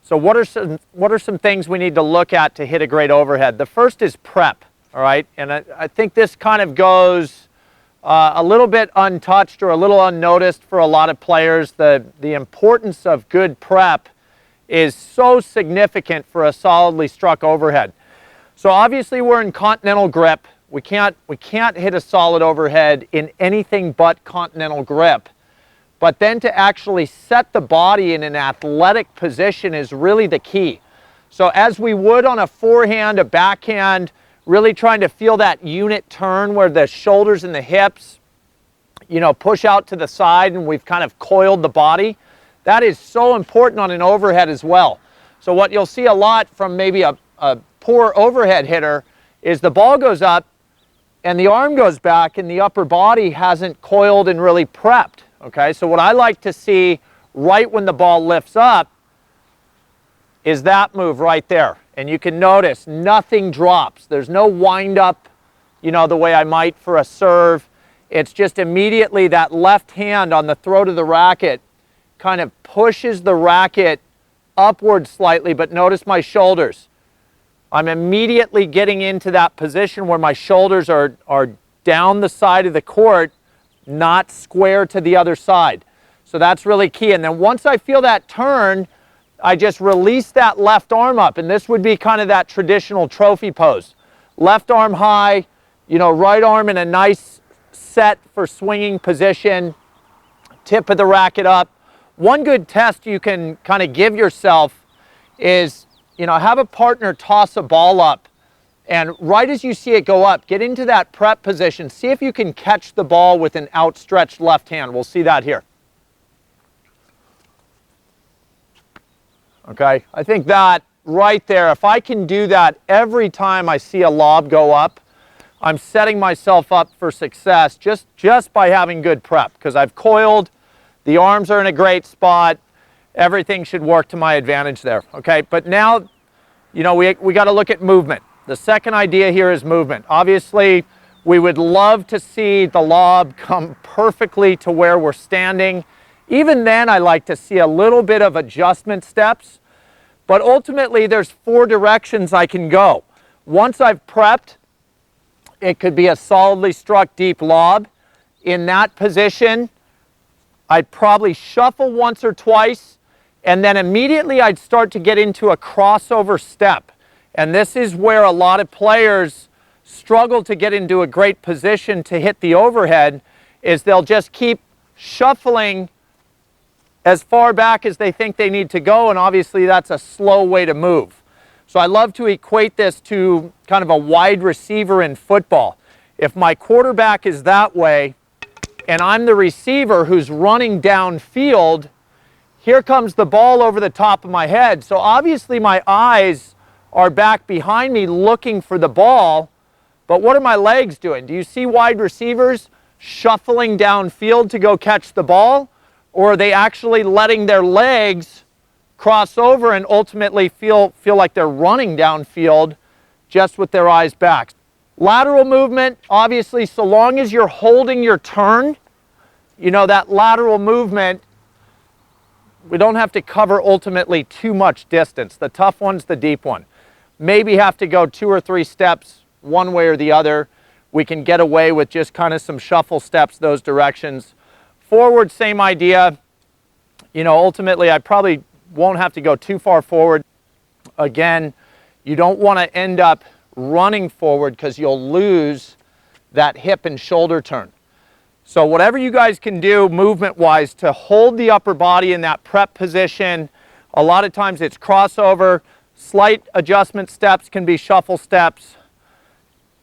So what are some things we need to look at to hit a great overhead? The first is prep, all right? And I think this kind of goes a little bit untouched or a little unnoticed for a lot of players. The importance of good prep is so significant for a solidly struck overhead. So obviously we're in continental grip. We can't hit a solid overhead in anything but continental grip. But then to actually set the body in an athletic position is really the key. So as we would on a forehand, a backhand, really trying to feel that unit turn where the shoulders and the hips, you know, push out to the side and we've kind of coiled the body. That is so important on an overhead as well. So what you'll see a lot from maybe a poor overhead hitter is the ball goes up and the arm goes back and the upper body hasn't coiled and really prepped. Okay, so what I like to see right when the ball lifts up is that move right there. And you can notice nothing drops. There's no wind up, you know, the way I might for a serve. It's just immediately that left hand on the throat of the racket kind of pushes the racket upward slightly, but notice my shoulders. I'm immediately getting into that position where my shoulders are down the side of the court, not square to the other side. So that's really key. And then once I feel that turn, I just release that left arm up. And this would be kind of that traditional trophy pose. Left arm high, you know, right arm in a nice set for swinging position, tip of the racket up. One good test you can kind of give yourself is, you know, have a partner toss a ball up, and right as you see it go up, get into that prep position. See if you can catch the ball with an outstretched left hand. We'll see that here. Okay, I think that right there, if I can do that every time I see a lob go up, I'm setting myself up for success just by having good prep, because I've coiled, the arms are in a great spot, everything should work to my advantage there. Okay, but now, you know, we got to look at movement. The second idea here is movement. Obviously, we would love to see the lob come perfectly to where we're standing. Even then, I like to see a little bit of adjustment steps. But ultimately, there's 4 directions I can go. Once I've prepped, it could be a solidly struck deep lob. In that position, I'd probably shuffle once or twice, and then immediately I'd start to get into a crossover step. And this is where a lot of players struggle to get into a great position to hit the overhead, is they'll just keep shuffling as far back as they think they need to go, and obviously that's a slow way to move. So I love to equate this to kind of a wide receiver in football. If my quarterback is that way, and I'm the receiver who's running downfield, here comes the ball over the top of my head. So obviously my eyes are back behind me looking for the ball, but what are my legs doing? Do you see wide receivers shuffling downfield to go catch the ball? Or are they actually letting their legs cross over and ultimately feel like they're running downfield just with their eyes back? Lateral movement, obviously, so long as you're holding your turn, you know, that lateral movement, we don't have to cover ultimately too much distance. The tough one's the deep one. Maybe have to go 2 or 3 steps one way or the other. We can get away with just kind of some shuffle steps those directions. Forward, same idea. You know, ultimately, I probably won't have to go too far forward. Again, you don't want to end up running forward because you'll lose that hip and shoulder turn. So whatever you guys can do movement-wise to hold the upper body in that prep position, a lot of times it's crossover, slight adjustment steps can be shuffle steps.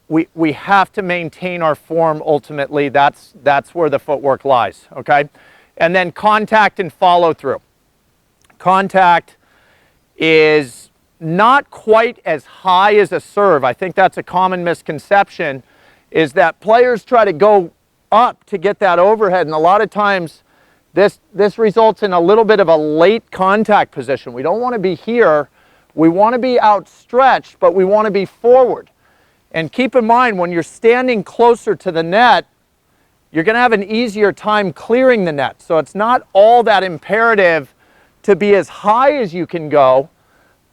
We have to maintain our form ultimately. That's where the footwork lies, okay? And then contact and follow through. Contact is not quite as high as a serve. I think that's a common misconception, is that players try to go up to get that overhead, and a lot of times this results in a little bit of a late contact position. We don't want to be here. We want to be outstretched, but we want to be forward. And keep in mind, when you're standing closer to the net, you're going to have an easier time clearing the net. So it's not all that imperative to be as high as you can go,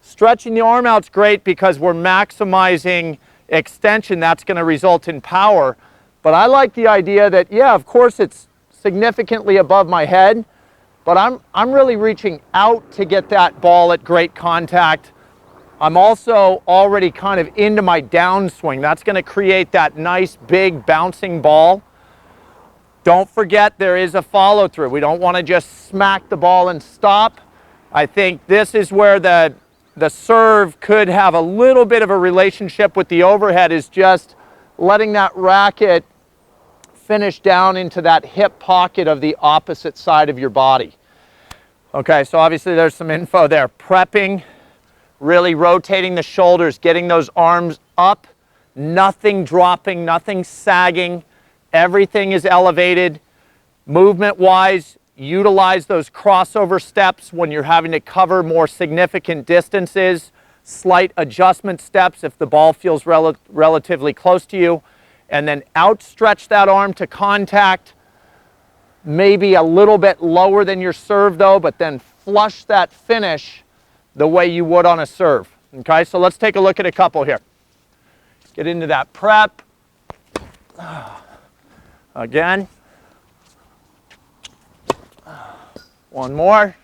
Stretching the arm out's great because we're maximizing extension. That's going to result in power. But I like the idea that, yeah, of course it's significantly above my head, but I'm really reaching out to get that ball at great contact. I'm also already kind of into my downswing. That's going to create that nice big bouncing ball. Don't forget there is a follow through. We don't want to just smack the ball and stop. I think this is where the serve could have a little bit of a relationship with the overhead, is just letting that racket finish down into that hip pocket of the opposite side of your body. Okay, so obviously there's some info there. Prepping, really rotating the shoulders, getting those arms up, nothing dropping, nothing sagging, everything is elevated. Movement-wise, utilize those crossover steps when you're having to cover more significant distances, slight adjustment steps if the ball feels relatively close to you, and then outstretch that arm to contact, maybe a little bit lower than your serve though, but then flush that finish the way you would on a serve. Okay, so let's take a look at a couple here. Get into that prep. Again. One more.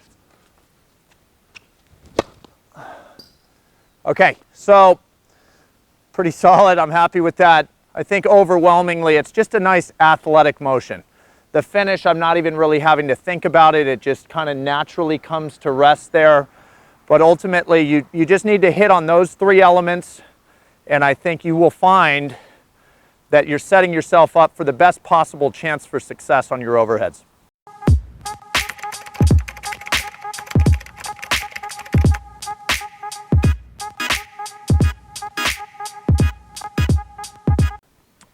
Okay, so pretty solid. I'm happy with that. I think overwhelmingly it's just a nice athletic motion. The finish, I'm not even really having to think about it. It just kind of naturally comes to rest there. But ultimately, you just need to hit on those three elements, and I think you will find that you're setting yourself up for the best possible chance for success on your overheads.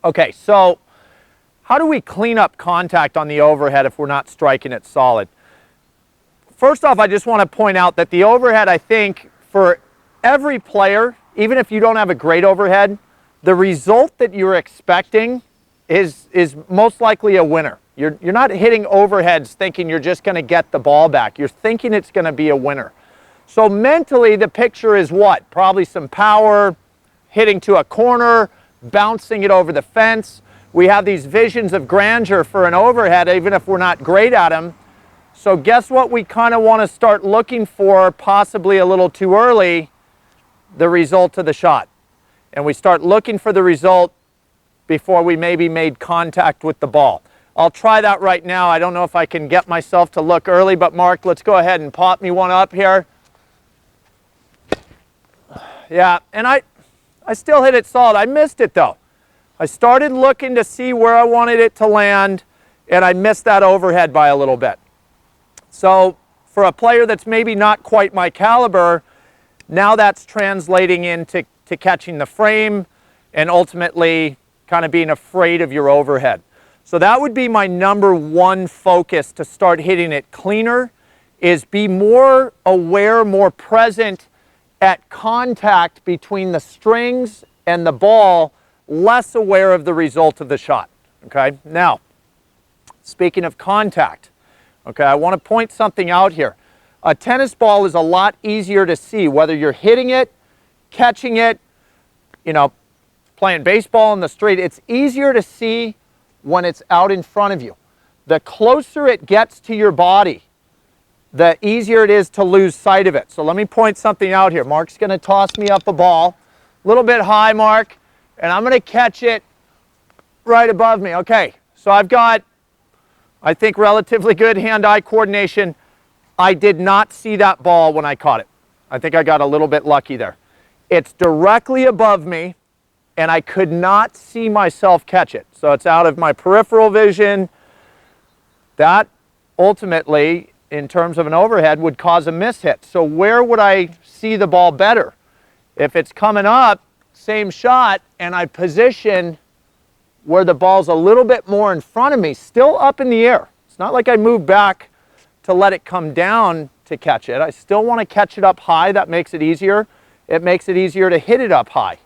Okay, so how do we clean up contact on the overhead if we're not striking it solid? First off, I just want to point out that the overhead, I think, for every player, even if you don't have a great overhead, the result that you're expecting is most likely a winner. You're not hitting overheads thinking you're just going to get the ball back. You're thinking it's going to be a winner. So mentally, the picture is what? Probably some power, hitting to a corner, bouncing it over the fence. We have these visions of grandeur for an overhead, even if we're not great at them. So guess what we kind of want to start looking for, possibly a little too early? The result of the shot. And we start looking for the result before we maybe made contact with the ball. I'll try that right now. I don't know if I can get myself to look early, but Mark, let's go ahead and pop me one up here. Yeah, and I still hit it solid. I missed it though. I started looking to see where I wanted it to land, and I missed that overhead by a little bit. So for a player that's maybe not quite my caliber, now that's translating into catching the frame and ultimately kind of being afraid of your overhead. So that would be my number one focus to start hitting it cleaner, is be more aware, more present at contact between the strings and the ball, less aware of the result of the shot. Okay, now, speaking of contact, okay, I want to point something out here. A tennis ball is a lot easier to see, whether you're hitting it, catching it, you know, playing baseball in the street. It's easier to see when it's out in front of you. The closer it gets to your body, the easier it is to lose sight of it. So let me point something out here. Mark's going to toss me up a ball, a little bit high, Mark, and I'm going to catch it right above me. Okay, so I've got, I think, relatively good hand-eye coordination. I did not see that ball when I caught it. I think I got a little bit lucky there. It's directly above me, and I could not see myself catch it. So it's out of my peripheral vision. That ultimately, in terms of an overhead, would cause a mishit. So where would I see the ball better? If it's coming up, same shot, and I position where the ball's a little bit more in front of me, still up in the air. It's not like I move back to let it come down to catch it. I still want to catch it up high. That makes it easier. It makes it easier to hit it up high.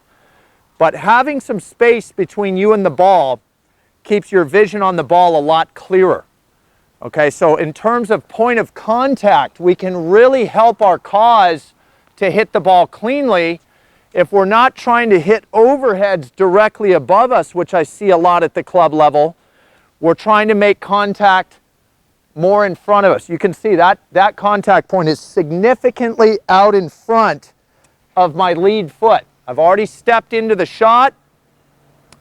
But having some space between you and the ball keeps your vision on the ball a lot clearer. Okay, so in terms of point of contact, we can really help our cause to hit the ball cleanly, if we're not trying to hit overheads directly above us, which I see a lot at the club level, we're trying to make contact more in front of us. You can see that contact point is significantly out in front of my lead foot. I've already stepped into the shot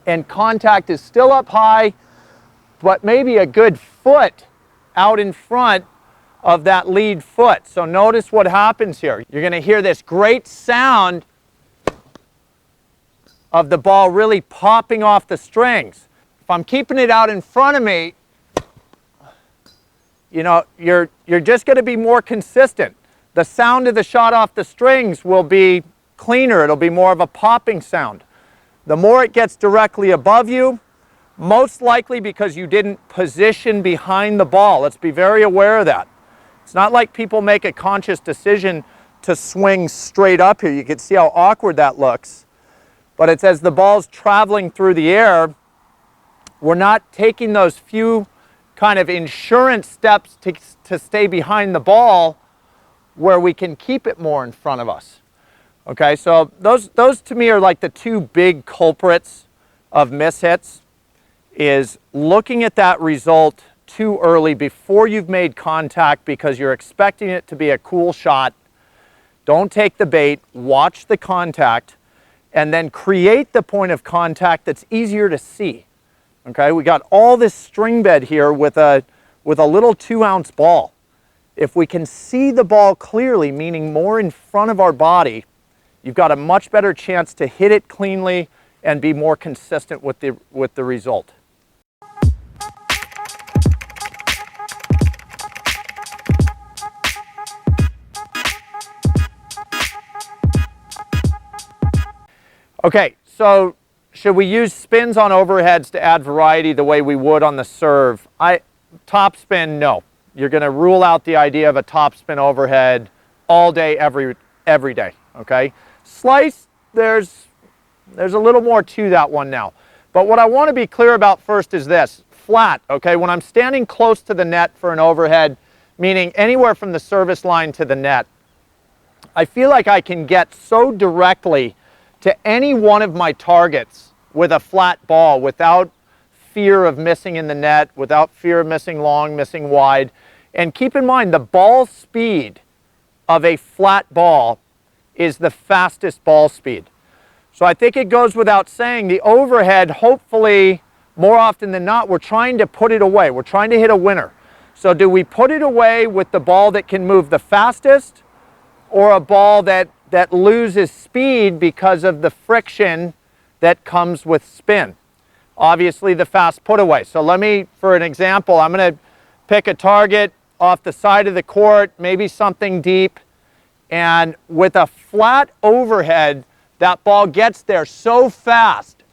and contact is still up high, but maybe a good foot out in front of that lead foot. So notice what happens here. You're going to hear this great sound of the ball really popping off the strings. If I'm keeping it out in front of me, you know, you're just going to be more consistent. The sound of the shot off the strings will be cleaner. It'll be more of a popping sound. The more it gets directly above you, most likely because you didn't position behind the ball. Let's be very aware of that. It's not like people make a conscious decision to swing straight up here. You can see how awkward that looks. But it's as the ball's traveling through the air, we're not taking those few kind of insurance steps to stay behind the ball where we can keep it more in front of us. Okay, so those to me are like the two big culprits of mishits, is looking at that result too early before you've made contact because you're expecting it to be a cool shot. Don't take the bait, watch the contact, and then create the point of contact that's easier to see. Okay, we got all this string bed here with a little 2-ounce ball. If we can see the ball clearly, meaning more in front of our body, you've got a much better chance to hit it cleanly and be more consistent with the result. Okay, so should we use spins on overheads to add variety the way we would on the serve? Top spin, no. You're going to rule out the idea of a top spin overhead all day, every day, okay? Slice, there's a little more to that one now. But what I want to be clear about first is this. Flat, okay? When I'm standing close to the net for an overhead, meaning anywhere from the service line to the net, I feel like I can get so directly to any one of my targets with a flat ball without fear of missing in the net, without fear of missing long, missing wide. And keep in mind, the ball speed of a flat ball is the fastest ball speed. So I think it goes without saying, the overhead, hopefully, more often than not, we're trying to put it away. We're trying to hit a winner. So do we put it away with the ball that can move the fastest, or a ball that loses speed because of the friction that comes with spin? Obviously the fast put away. So let me, for an example, I'm going to pick a target off the side of the court, maybe something deep, and with a flat overhead, that ball gets there so fast.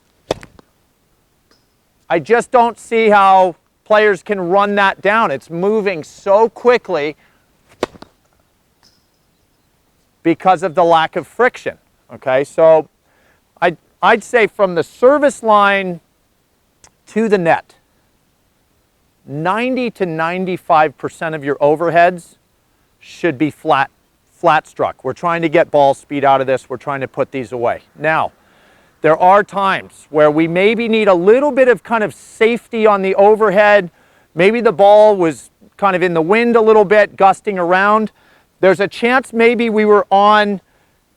I just don't see how players can run that down. It's moving so quickly because of the lack of friction. Okay, so I'd say from the service line to the net, 90 to 95% of your overheads should be flat struck. We're trying to get ball speed out of this. We're trying to put these away. Now, there are times where we maybe need a little bit of kind of safety on the overhead. Maybe the ball was kind of in the wind a little bit, gusting around. There's a chance maybe we were on,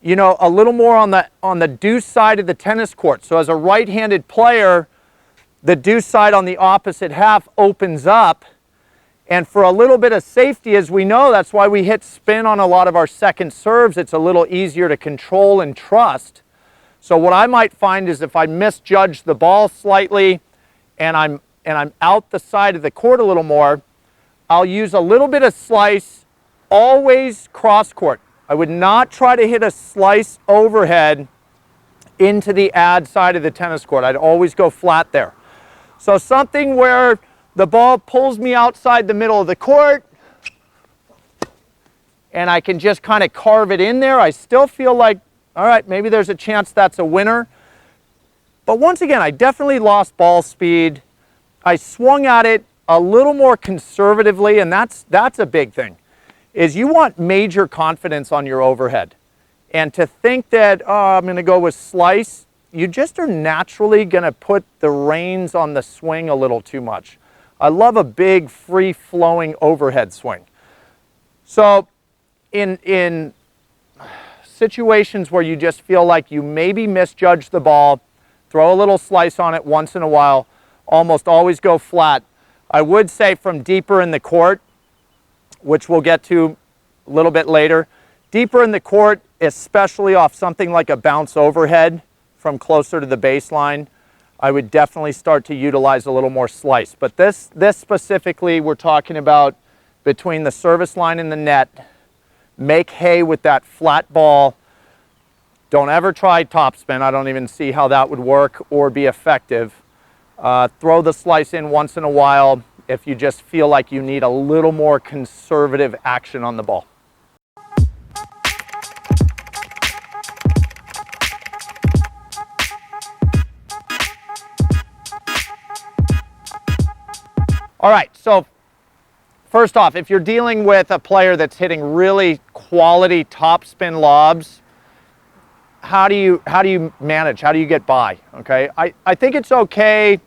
you know, a little more on the deuce side of the tennis court. So as a right-handed player, the deuce side on the opposite half opens up. And for a little bit of safety, as we know, that's why we hit spin on a lot of our second serves. It's a little easier to control and trust. So what I might find is if I misjudge the ball slightly and I'm out the side of the court a little more, I'll use a little bit of slice, always cross court. I would not try to hit a slice overhead into the ad side of the tennis court. I'd always go flat there. So something where the ball pulls me outside the middle of the court and I can just kind of carve it in there. I still feel like, all right, maybe there's a chance that's a winner. But once again, I definitely lost ball speed. I swung at it a little more conservatively, and that's a big thing, is you want major confidence on your overhead. And to think that, oh, I'm going to go with slice, you just are naturally going to put the reins on the swing a little too much. I love a big, free-flowing overhead swing. So in situations where you just feel like you maybe misjudged the ball, throw a little slice on it once in a while, almost always go flat. I would say from deeper in the court, which we'll get to a little bit later, deeper in the court, especially off something like a bounce overhead from closer to the baseline, I would definitely start to utilize a little more slice. But this specifically, we're talking about between the service line and the net. Make hay with that flat ball. Don't ever try topspin. I don't even see how that would work or be effective. Throw the slice in once in a while if you just feel like you need a little more conservative action on the ball. All right, so first off, if you're dealing with a player that's hitting really quality topspin lobs, how do you manage? How do you get by? Okay, I think it's okay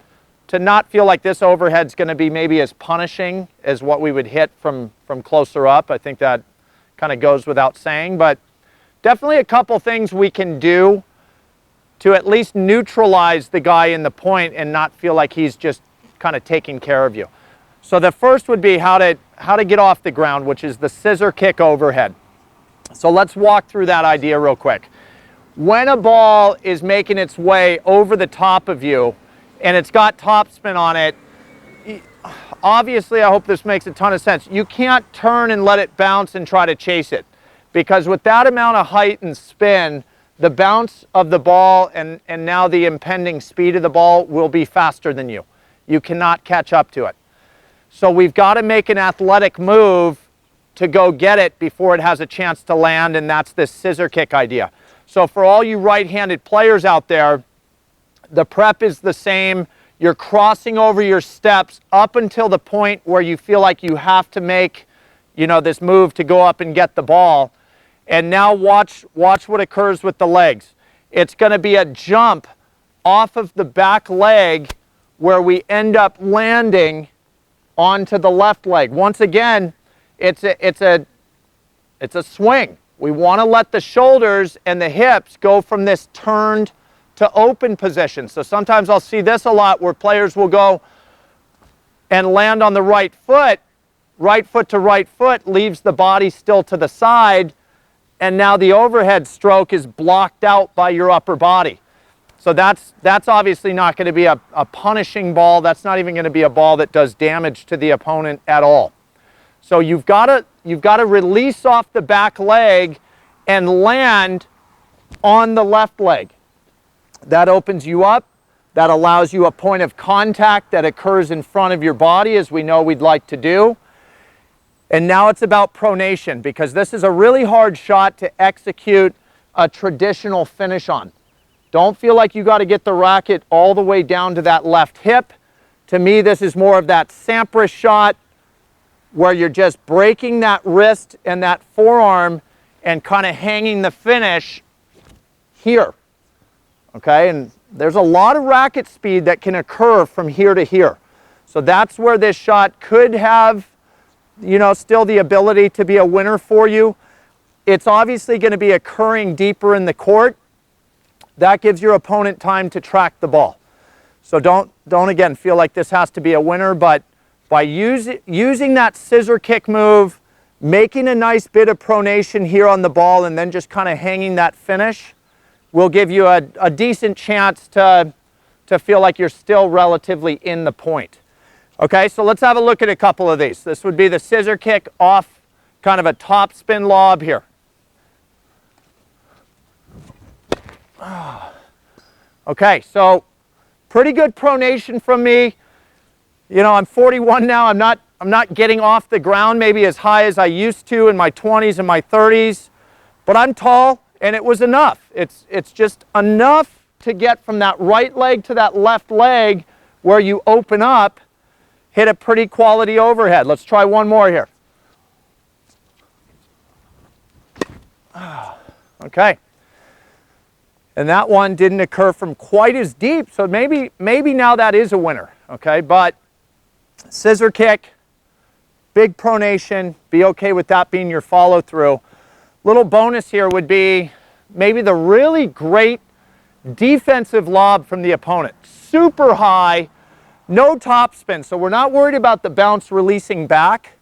to not feel like this overhead's going to be maybe as punishing as what we would hit from closer up. I think that kind of goes without saying, but definitely a couple things we can do to at least neutralize the guy in the point and not feel like he's just kind of taking care of you. So the first would be how to get off the ground, which is the scissor kick overhead. So let's walk through that idea real quick. When a ball is making its way over the top of you and it's got topspin on it, obviously I hope this makes a ton of sense. You can't turn and let it bounce and try to chase it, because with that amount of height and spin, the bounce of the ball and now the impending speed of the ball will be faster than you. You cannot catch up to it. So we've got to make an athletic move to go get it before it has a chance to land, and that's this scissor kick idea. So for all you right-handed players out there, the prep is the same. You're crossing over your steps up until the point where you feel like you have to make, this move to go up and get the ball. And now watch what occurs with the legs. It's going to be a jump off of the back leg where we end up landing onto the left leg. Once again, it's a swing. We want to let the shoulders and the hips go from this turned to open position. So sometimes I'll see this a lot where players will go and land on the right foot to right foot, leaves the body still to the side, and now the overhead stroke is blocked out by your upper body. So that's obviously not going to be a punishing ball. That's not even going to be a ball that does damage to the opponent at all. So you've got to release off the back leg and land on the left leg. That opens you up. That allows you a point of contact that occurs in front of your body, as we know we'd like to do. And now it's about pronation, because this is a really hard shot to execute a traditional finish on. Don't feel like you got to get the racket all the way down to that left hip. To me, this is more of that Sampras shot where you're just breaking that wrist and that forearm and kind of hanging the finish here. Okay, and there's a lot of racket speed that can occur from here to here. So that's where this shot could have, still the ability to be a winner for you. It's obviously going to be occurring deeper in the court. That gives your opponent time to track the ball. So don't again feel like this has to be a winner, but by using that scissor kick move, making a nice bit of pronation here on the ball, and then just kind of hanging that finish, will give you a decent chance to feel like you're still relatively in the point. Okay, so let's have a look at a couple of these. This would be the scissor kick off kind of a top spin lob here. Okay, so pretty good pronation from me. I'm 41 now. I'm not getting off the ground maybe as high as I used to in my 20s and my 30s, but I'm tall, and it was enough. It's just enough to get from that right leg to that left leg where you open up, hit a pretty quality overhead. Let's try one more here. Okay. And that one didn't occur from quite as deep, so maybe now that is a winner, okay? But scissor kick, big pronation, be okay with that being your follow through. Little bonus here would be maybe the really great defensive lob from the opponent. Super high, no topspin, so we're not worried about the bounce releasing back,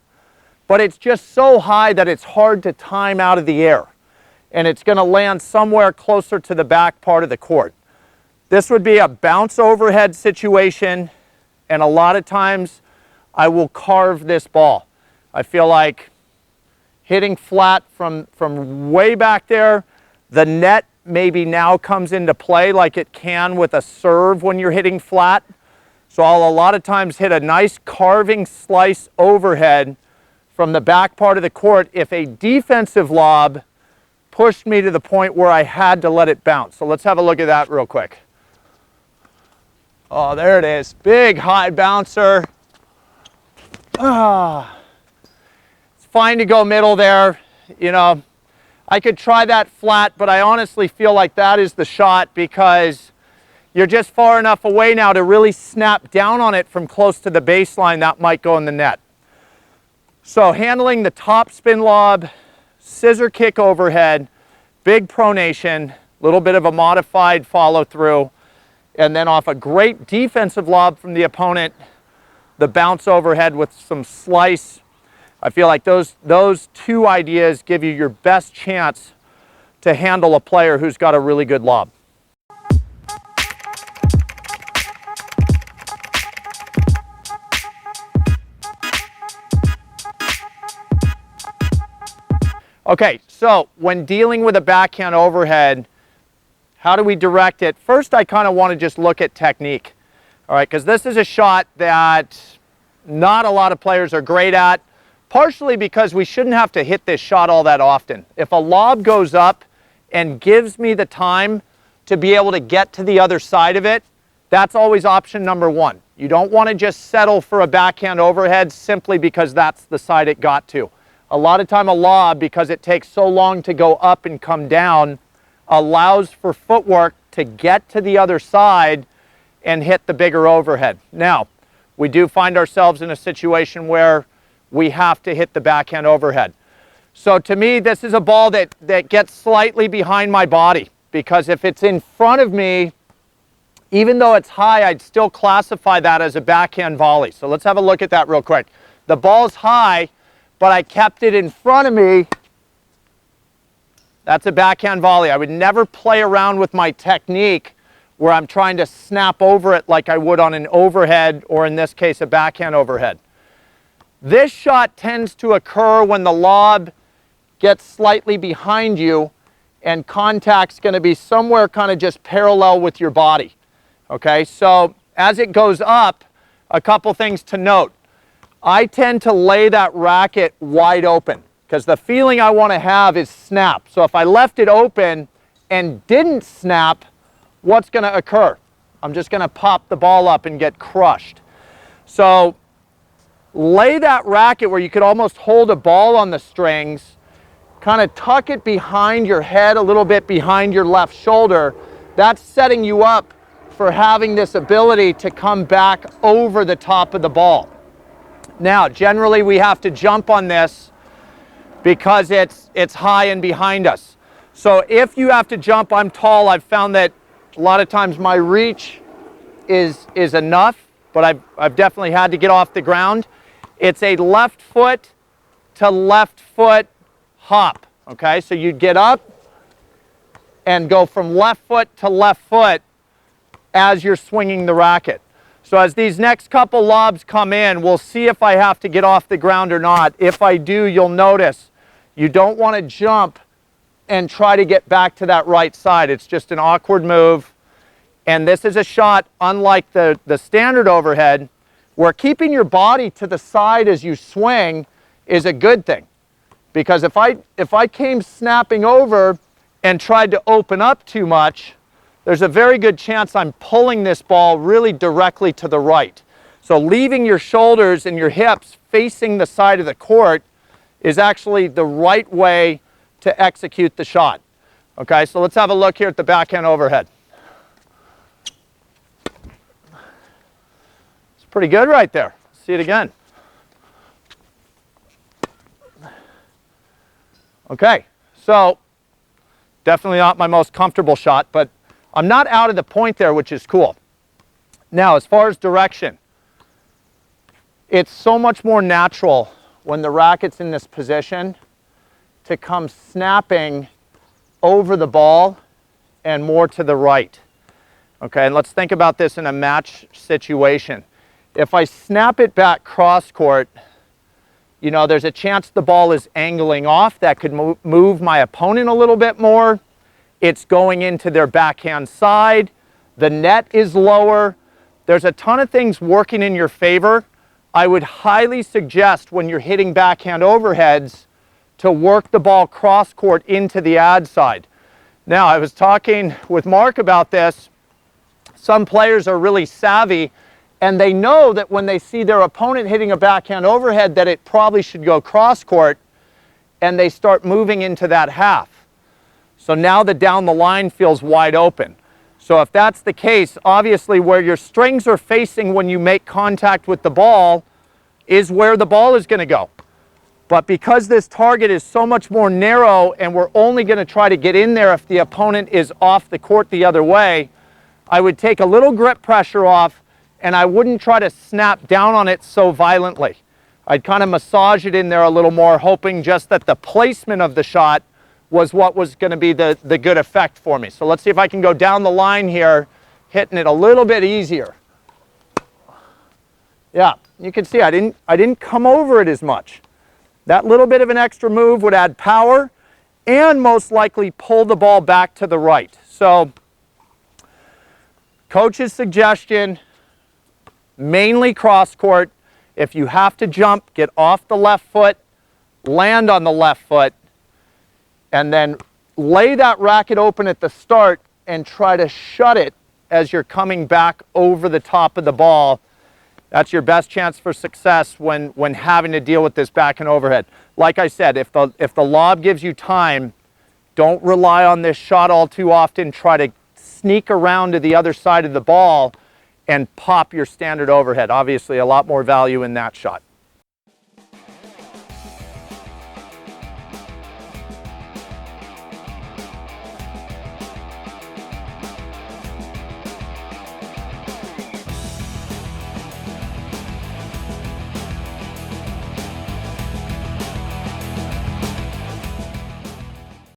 but it's just so high that it's hard to time out of the air. And it's going to land somewhere closer to the back part of the court. This would be a bounce overhead situation, and a lot of times I will carve this ball. I feel like hitting flat from way back there, the net maybe now comes into play like it can with a serve when you're hitting flat. So I'll a lot of times hit a nice carving slice overhead from the back part of the court if a defensive lob pushed me to the point where I had to let it bounce. So let's have a look at that real quick. Oh, there it is. Big high bouncer. It's fine to go middle there. You know, I could try that flat, but I honestly feel like that is the shot because you're just far enough away now to really snap down on it from close to the baseline. That might go in the net. So handling the top spin lob, scissor kick overhead, big pronation, little bit of a modified follow through, and then off a great defensive lob from the opponent, the bounce overhead with some slice. I feel like those two ideas give you your best chance to handle a player who's got a really good lob. Okay, so when dealing with a backhand overhead, how do we direct it? First, I kind of want to just look at technique, all right, because this is a shot that not a lot of players are great at, partially because we shouldn't have to hit this shot all that often. If a lob goes up and gives me the time to be able to get to the other side of it, that's always option number one. You don't want to just settle for a backhand overhead simply because that's the side it got to. A lot of time a lob, because it takes so long to go up and come down, allows for footwork to get to the other side and hit the bigger overhead. Now, we do find ourselves in a situation where we have to hit the backhand overhead. So to me, this is a ball that gets slightly behind my body, because if it's in front of me, even though it's high, I'd still classify that as a backhand volley. So let's have a look at that real quick. The ball's high, but I kept it in front of me. That's a backhand volley. I would never play around with my technique where I'm trying to snap over it like I would on an overhead, or in this case, a backhand overhead. This shot tends to occur when the lob gets slightly behind you and contact's going to be somewhere kind of just parallel with your body. Okay, so as it goes up, a couple things to note. I tend to lay that racket wide open because the feeling I want to have is snap. So if I left it open and didn't snap, what's going to occur? I'm just going to pop the ball up and get crushed. So lay that racket where you could almost hold a ball on the strings, kind of tuck it behind your head, a little bit behind your left shoulder. That's setting you up for having this ability to come back over the top of the ball. Now, generally we have to jump on this because it's high and behind us. So if you have to jump, I'm tall, I've found that a lot of times my reach is enough, but I've definitely had to get off the ground. It's a left foot to left foot hop, okay? So you'd get up and go from left foot to left foot as you're swinging the racket. So as these next couple lobs come in, we'll see if I have to get off the ground or not. If I do, you'll notice you don't want to jump and try to get back to that right side. It's just an awkward move. And this is a shot, unlike the standard overhead, where keeping your body to the side as you swing is a good thing. Because if I came snapping over and tried to open up too much, there's a very good chance I'm pulling this ball really directly to the right. So leaving your shoulders and your hips facing the side of the court is actually the right way to execute the shot. Okay, so let's have a look here at the backhand overhead. It's pretty good right there. See it again. Okay, so definitely not my most comfortable shot, but I'm not out of the point there, which is cool. Now, as far as direction, it's so much more natural when the racket's in this position to come snapping over the ball and more to the right. Okay, and let's think about this in a match situation. If I snap it back cross court, you know, there's a chance the ball is angling off. That could move my opponent a little bit more. It's going into their backhand side. The net is lower. There's a ton of things working in your favor. I would highly suggest when you're hitting backhand overheads to work the ball cross court into the ad side. Now, I was talking with Mark about this. Some players are really savvy and they know that when they see their opponent hitting a backhand overhead that it probably should go cross court, and they start moving into that half. So now the down the line feels wide open. So if that's the case, obviously where your strings are facing when you make contact with the ball is where the ball is going to go. But because this target is so much more narrow and we're only going to try to get in there if the opponent is off the court the other way, I would take a little grip pressure off and I wouldn't try to snap down on it so violently. I'd kind of massage it in there a little more, hoping just that the placement of the shot was what was going to be the good effect for me. So let's see if I can go down the line here, hitting it a little bit easier. Yeah, you can see I didn't come over it as much. That little bit of an extra move would add power and most likely pull the ball back to the right. So, coach's suggestion, mainly cross court. If you have to jump, get off the left foot, land on the left foot, and then lay that racket open at the start and try to shut it as you're coming back over the top of the ball. That's your best chance for success when having to deal with this backhand overhead. Like I said, if the lob gives you time, don't rely on this shot all too often. Try to sneak around to the other side of the ball and pop your standard overhead. Obviously, a lot more value in that shot.